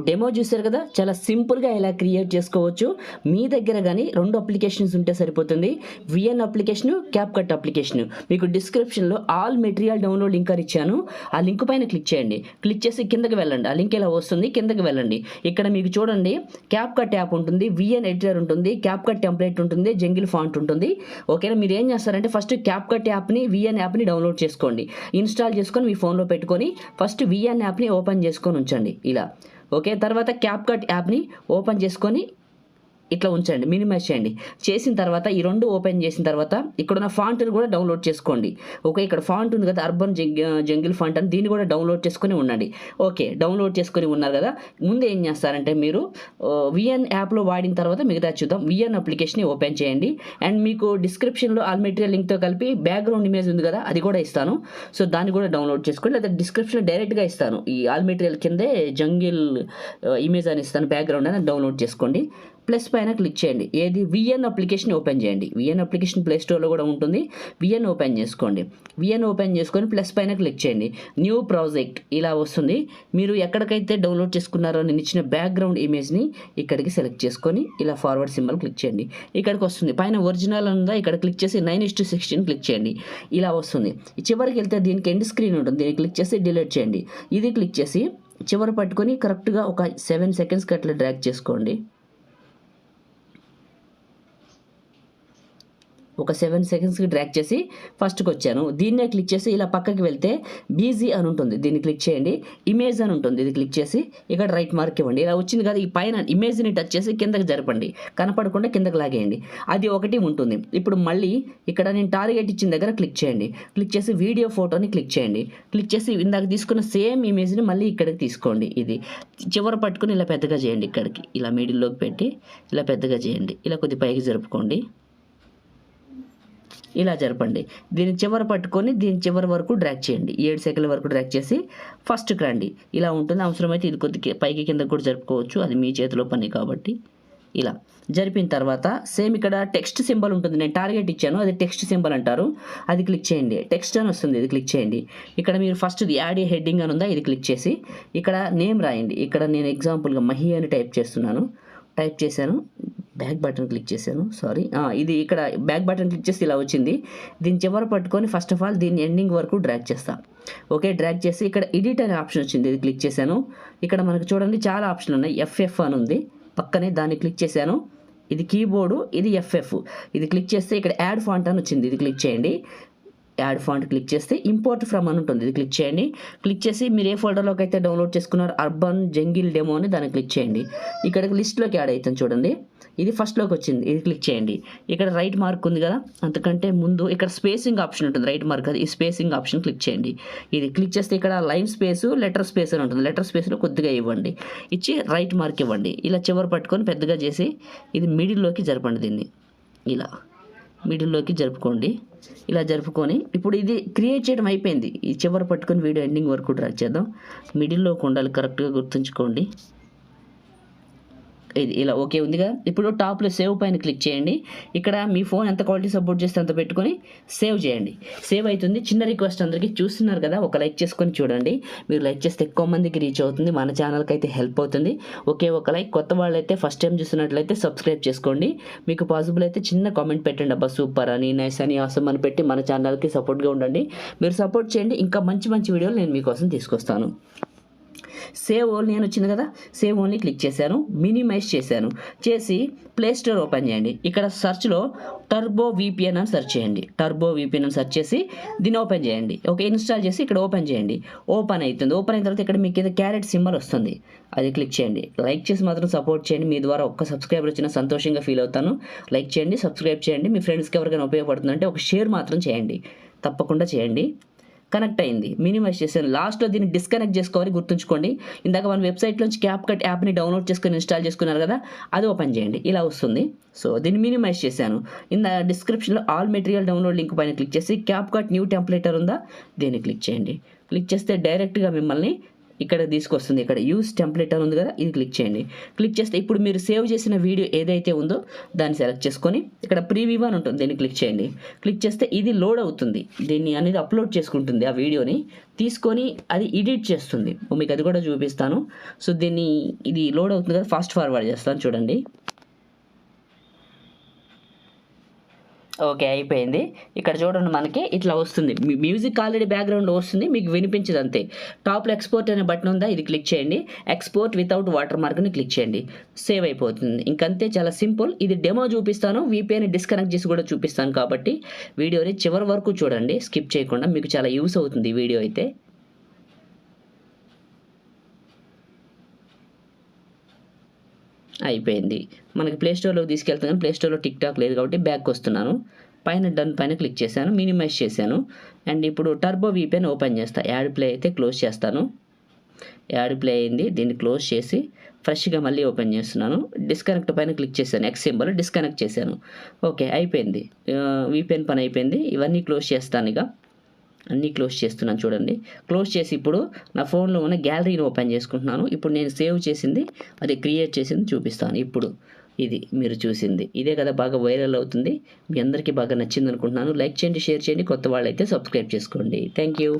Demo చూసారు కదా, చాలా సింపుల్గా ఎలా క్రియేట్ చేసుకోవచ్చు. మీ దగ్గర కానీ 2 అప్లికేషన్స్ ఉంటే సరిపోతుంది. VN application, CapCut application. మీకు డిస్క్రిప్షన్లో ఆల్ మెటీరియల్ డౌన్లోడ్ లింక్ అని ఇచ్చాను. ఆ లింక్ పైన క్లిక్ చేయండి. క్లిక్ చేసి కిందకి వెళ్ళండి. ఆ లింక్ ఇలా వస్తుంది, కిందకి వెళ్ళండి. ఇక్కడ మీకు చూడండి క్యాప్కట్ యాప్ ఉంటుంది, విఎన్ ఎడిటర్ ఉంటుంది, క్యాప్కట్ టెంప్లెట్ ఉంటుంది, జంగిల్ ఫాంట్ ఉంటుంది. ఓకేనా, మీరు ఏం చేస్తారంటే ఫస్ట్ క్యాప్కట్ యాప్ని, విఎన్ యాప్ని డౌన్లోడ్ చేసుకోండి. ఇన్స్టాల్ చేసుకొని మీ ఫోన్లో పెట్టుకొని ఫస్ట్ విఎన్ యాప్ని ఓపెన్ చేసుకొని ఉంచండి ఇలా. ఓకే, తర్వాత క్యాప్కట్ యాప్ని ఓపెన్ చేసుకొని ఇట్లా ఉంచండి, మినిమైజ్ చేయండి. చేసిన తర్వాత ఈ 2 ఓపెన్ చేసిన తర్వాత ఇక్కడ ఉన్న ఫాంట్ని కూడా డౌన్లోడ్ చేసుకోండి. ఓకే, ఇక్కడ ఫాంట్ ఉంది కదా, అర్బన్ జంగిల్ ఫాంట్ అని, దీన్ని కూడా డౌన్లోడ్ చేసుకొని ఉండండి. ఓకే, డౌన్లోడ్ చేసుకొని ఉన్నారు కదా. ముందు ఏం చేస్తారంటే మీరు విఎన్ యాప్లో వాడిన తర్వాత మిగతా చూద్దాం. విఎన్ అప్లికేషన్ని ఓపెన్ చేయండి. అండ్ మీకు డిస్క్రిప్షన్లో ఆల్ మెటీరియల్ లింక్తో కలిపి బ్యాక్గ్రౌండ్ ఇమేజ్ ఉంది కదా, అది కూడా ఇస్తాను. సో దాన్ని కూడా డౌన్లోడ్ చేసుకోండి. లేదా డిస్క్రిప్షన్లో డైరెక్ట్గా ఇస్తాను, ఈ ఆల్ మెటీరియల్ కిందే జంగిల్ ఇమేజ్ అని ఇస్తాను, బ్యాక్గ్రౌండ్ అని డౌన్లోడ్ చేసుకోండి. ప్లస్ పైన క్లిక్ చేయండి. ఏది విఎన్ అప్లికేషన్ ఓపెన్ చేయండి. విఎన్ అప్లికేషన్ ప్లే స్టోర్లో కూడా ఉంటుంది. విఎన్ ఓపెన్ చేసుకోండి. విఎన్ ఓపెన్ చేసుకొని ప్లస్ పైన క్లిక్ చేయండి. న్యూ ప్రాజెక్ట్ ఇలా వస్తుంది. మీరు ఎక్కడికైతే డౌన్లోడ్ చేసుకున్నారో నేను ఇచ్చిన బ్యాక్గ్రౌండ్ ఇమేజ్ని ఇక్కడికి సెలెక్ట్ చేసుకొని ఇలా ఫార్వర్డ్ సింబల్ క్లిక్ చేయండి. ఇక్కడికి వస్తుంది. పైన ఒరిజినల్ ఉందా, ఇక్కడ క్లిక్ చేసి 9:16 క్లిక్ చేయండి. ఇలా వస్తుంది. చివరికి వెళ్తే దీనికి ఎండ్ స్క్రీన్ ఉంటుంది, దీన్ని క్లిక్ చేసి డిలీట్ చేయండి. ఇది క్లిక్ చేసి చివరి పట్టుకొని కరెక్ట్గా ఒక 7 సెకండ్స్కి అట్లా డ్రాగ్ చేసుకోండి. ఒక 7 సెకండ్స్కి డ్రాగ్ చేసి ఫస్ట్కి వచ్చాను. దీన్నే క్లిక్ చేసి ఇలా పక్కకి వెళ్తే బీజీ అని ఉంటుంది, దీన్ని క్లిక్ చేయండి. ఇమేజ్ అని ఉంటుంది, ఇది క్లిక్ చేసి ఇక్కడ రైట్ మార్క్ ఇవ్వండి. ఇలా వచ్చింది కదా, ఈ పైన ఇమేజ్ని టచ్ చేసి కిందకి జరపండి, కనపడకుండా కిందకి లాగేయండి. అది ఒకటి ఉంటుంది. ఇప్పుడు మళ్ళీ ఇక్కడ నేను టార్గెట్ ఇచ్చిన దగ్గర క్లిక్ చేయండి. క్లిక్ చేసి వీడియో ఫోటోని క్లిక్ చేయండి. క్లిక్ చేసి ఇందాక తీసుకున్న సేమ్ ఇమేజ్ని మళ్ళీ ఇక్కడికి తీసుకోండి. ఇది చివర పట్టుకుని ఇలా పెద్దగా చేయండి. ఇక్కడికి ఇలా మిడిల్లోకి పెట్టి ఇలా పెద్దగా చేయండి. ఇలా కొద్ది పైకి జరుపుకోండి. ఇలా జరపండి. దీన్ని చివరి పట్టుకొని దీని చివరి వరకు డ్రాగ్ చేయండి. 7 సెకండ్ల వరకు డ్రాగ్ చేసి ఫస్ట్కి రండి. ఇలా ఉంటుంది. అవసరమైతే ఇది కొద్ది పైకి కిందకు కూడా జరుపుకోవచ్చు, అది మీ చేతిలో పని కాబట్టి. ఇలా జరిపిన తర్వాత సేమ్ ఇక్కడ టెక్స్ట్ సింబల్ ఉంటుంది, నేను టార్గెట్ ఇచ్చాను, అది టెక్స్ట్ సింబల్ అంటారు. అది క్లిక్ చేయండి. టెక్స్ట్ అని వస్తుంది, ఇది క్లిక్ చేయండి. ఇక్కడ మీరు ఫస్ట్ యాడ్ ఏ హెడ్డింగ్ అని ఉందా, ఇది క్లిక్ చేసి ఇక్కడ నేమ్ రాయండి. ఇక్కడ నేను ఎగ్జాంపుల్గా మహి అని టైప్ చేస్తున్నాను. టైప్ చేశాను, బ్యాక్ బటన్ క్లిక్ చేశాను, సారీ. ఇది ఇక్కడ బ్యాక్ బటన్ క్లిక్ చేసి ఇలా వచ్చింది. దీన్ని చివరి పట్టుకొని ఫస్ట్ ఆఫ్ ఆల్ దీన్ని ఎండింగ్ వరకు డ్రాగ్ చేస్తాను. ఓకే, డ్రాగ్ చేసి ఇక్కడ ఎడిట్ అనే ఆప్షన్ వచ్చింది, ఇది క్లిక్ చేశాను. ఇక్కడ మనకు చూడండి చాలా ఆప్షన్లు ఉన్నాయి. ఎఫ్ఎఫ్ అని ఉంది పక్కనే, దాన్ని క్లిక్ చేశాను. ఇది కీబోర్డు, ఇది ఎఫ్ఎఫ్. ఇది క్లిక్ చేస్తే ఇక్కడ యాడ్ ఫాంట్ అని వచ్చింది, ఇది క్లిక్ చేయండి. యాడ్ ఫాంట్ క్లిక్ చేస్తే ఇంపోర్ట్ ఫ్రమ్ అని ఉంటుంది, ఇది క్లిక్ చేయండి. క్లిక్ చేసి మీరు ఏ ఫోల్డర్లోకి అయితే డౌన్లోడ్ చేసుకున్నారు అర్బన్ జంగిల్ డెమో అని, దాన్ని క్లిక్ చేయండి. ఇక్కడికి లిస్ట్లోకి యాడ్ అవుతుంది చూడండి, ఇది ఫస్ట్లోకి వచ్చింది, ఇది క్లిక్ చేయండి. ఇక్కడ రైట్ మార్క్ ఉంది కదా, అంతకంటే ముందు ఇక్కడ స్పేసింగ్ ఆప్షన్ ఉంటుంది, రైట్ మార్క్ అది, ఈ స్పేసింగ్ ఆప్షన్ క్లిక్ చేయండి. ఇది క్లిక్ చేస్తే ఇక్కడ లైన్ స్పేస్, లెటర్ స్పేస్ అని ఉంటుంది. లెటర్ స్పేస్లో కొద్దిగా ఇవ్వండి, ఇచ్చి రైట్ మార్క్ ఇవ్వండి. ఇలా చివరి పట్టుకొని పెద్దగా చేసి ఇది మిడిల్లోకి జరపండి. దీన్ని ఇలా మిడిల్లోకి జరుపుకోండి. ఇలా జరుపుకొని ఇప్పుడు ఇది క్రియేట్ చేయడం అయిపోయింది. ఈ చివరి పట్టుకొని వీడియో ఎండింగ్ వరకు డ్రాగ్ చేద్దాం. మిడిల్లోకి ఉండాలి, కరెక్ట్గా గుర్తుంచుకోండి. ఇది ఇలా ఓకే ఉంది కదా. ఇప్పుడు టాప్లో సేవ్ పైన క్లిక్ చేయండి. ఇక్కడ మీ ఫోన్ ఎంత క్వాలిటీ సపోర్ట్ చేస్తే అంత పెట్టుకొని సేవ్ చేయండి. సేవ్ అవుతుంది. చిన్న రిక్వెస్ట్, అందరికీ చూస్తున్నారు కదా, ఒక లైక్ చేసుకొని చూడండి. మీరు లైక్ చేస్తే ఎక్కువ మందికి రీచ్ అవుతుంది, మన ఛానల్కి అయితే హెల్ప్ అవుతుంది. ఓకే, ఒక లైక్. కొత్త వాళ్ళు అయితే ఫస్ట్ టైం చూస్తున్నట్లయితే సబ్స్క్రైబ్ చేసుకోండి. మీకు పాసిబుల్ అయితే చిన్న కామెంట్ పెట్టండి, అబ్బా సూపర్ అని, నైస్ అని, ఆసమ్ అని పెట్టి మన ఛానల్కి సపోర్ట్గా ఉండండి. మీరు సపోర్ట్ చేయండి, ఇంకా మంచి మంచి వీడియోలు నేను మీకోసం తీసుకొస్తాను. సేవ్ ఓన్లీ అని వచ్చింది కదా, సేవ్ ఓన్లీ క్లిక్ చేశాను. మినిమైజ్ చేశాను. చేసి ప్లే స్టోర్ ఓపెన్ చేయండి. ఇక్కడ సెర్చ్లో టర్బో విపిఎన్ అని సెర్చ్ చేయండి. టర్బో విపిఎన్ అని సెర్చ్ చేసి దీన్ని ఓపెన్ చేయండి. ఓకే, ఇన్స్టాల్ చేసి ఇక్కడ ఓపెన్ చేయండి. ఓపెన్ అవుతుంది. ఓపెన్ అయిన తర్వాత ఇక్కడ మీకు ఏదో క్యారెట్ సింబల్ వస్తుంది, అది క్లిక్ చేయండి. లైక్ చేసి మాత్రం సపోర్ట్ చేయండి. మీ ద్వారా ఒక్క సబ్స్క్రైబర్ వచ్చినా సంతోషంగా ఫీల్ అవుతాను. లైక్ చేయండి, సబ్స్క్రైబ్ చేయండి. మీ ఫ్రెండ్స్కి ఎవరికైనా ఉపయోగపడుతుందంటే ఒక షేర్ మాత్రం చేయండి, తప్పకుండా చేయండి. కనెక్ట్ అయింది. మినిమైజ్ చేశాను. లాస్ట్లో దీన్ని డిస్కనెక్ట్ చేసుకోవాలి, గుర్తుంచుకోండి. ఇందాక మన వెబ్సైట్లోంచి క్యాప్కట్ యాప్ని డౌన్లోడ్ చేసుకొని ఇన్స్టాల్ చేసుకున్నారు కదా, అది ఓపెన్ చేయండి. ఇలా వస్తుంది. సో దీన్ని మినిమైజ్ చేశాను. డిస్క్రిప్షన్లో ఆల్ మెటీరియల్ డౌన్లోడ్ లింక్ పైన క్లిక్ చేసి క్యాప్కట్ న్యూ టెంప్లేటర్ ఉందా, దీన్ని క్లిక్ చేయండి. క్లిక్ చేస్తే డైరెక్ట్గా మిమ్మల్ని ఇక్కడ తీసుకొస్తుంది. ఇక్కడ యూస్ టెంప్లెట్ అని ఉంది కదా, ఇది క్లిక్ చేయండి. క్లిక్ చేస్తే ఇప్పుడు మీరు సేవ్ చేసిన వీడియో ఏదైతే ఉందో దాన్ని సెలెక్ట్ చేసుకొని ఇక్కడ ప్రీవ్యూ అని ఉంటుంది, దీన్ని క్లిక్ చేయండి. క్లిక్ చేస్తే ఇది లోడ్ అవుతుంది, దీన్ని అనేది అప్లోడ్ చేసుకుంటుంది. ఆ వీడియోని తీసుకొని అది ఎడిట్ చేస్తుంది. మీకు అది కూడా చూపిస్తాను. సో దీన్ని ఇది లోడ్ అవుతుంది కదా, ఫాస్ట్ ఫార్వర్డ్ చేస్తాను చూడండి. ఓకే, అయిపోయింది. ఇక్కడ చూడండి, మనకి ఇట్లా వస్తుంది. మ్యూజిక్ ఆల్రెడీ బ్యాక్గ్రౌండ్లో వస్తుంది, మీకు వినిపించదు అంతే. టాప్లో ఎక్స్పోర్ట్ అనే బటన్ ఉందా, ఇది క్లిక్ చేయండి. ఎక్స్పోర్ట్ వితౌట్ వాటర్ మార్క్ని క్లిక్ చేయండి. సేవ్ అయిపోతుంది. ఇంకంతే, చాలా సింపుల్. ఇది డెమో చూపిస్తాను, VPN డిస్కనెక్ట్ చేసి కూడా చూపిస్తాను. కాబట్టి వీడియోని చివరి వరకు చూడండి, స్కిప్ చేయకుండా. మీకు చాలా యూస్ అవుతుంది ఈ వీడియో అయితే. అయిపోయింది. మనకి ప్లేస్టోర్లోకి తీసుకెళ్తాను. ప్లేస్టోర్లో టిక్టాక్ లేదు కాబట్టి బ్యాక్ వస్తున్నాను. పైన డన్ పైన క్లిక్ చేశాను, మినిమైజ్ చేశాను. అండ్ ఇప్పుడు టర్బో VPN ఓపెన్ చేస్తా. యాడ్ ప్లే అయితే క్లోజ్ చేస్తాను. యాడ్ ప్లే అయింది, దీన్ని క్లోజ్ చేసి ఫ్రెష్గా మళ్ళీ ఓపెన్ చేస్తున్నాను. డిస్కనెక్ట్ పైన క్లిక్ చేశాను, ఎక్స్ సింబల్ డిస్కనెక్ట్ చేశాను. ఓకే, అయిపోయింది. VPN పని అయిపోయింది. ఇవన్నీ క్లోజ్ చేస్తాను. ఇక అన్నీ క్లోజ్ చేస్తున్నాను చూడండి. క్లోజ్ చేసి ఇప్పుడు నా ఫోన్లో ఉన్న గ్యాలరీని ఓపెన్ చేసుకుంటున్నాను. ఇప్పుడు నేను సేవ్ చేసింది, అది క్రియేట్ చేసింది చూపిస్తాను. ఇప్పుడు ఇది మీరు చూసింది ఇదే కదా, బాగా వైరల్ అవుతుంది. మీ అందరికీ బాగా నచ్చింది అనుకుంటున్నాను. లైక్ చేయండి, షేర్ చేయండి. కొత్త వాళ్ళైతే సబ్స్క్రైబ్ చేసుకోండి. Thank you.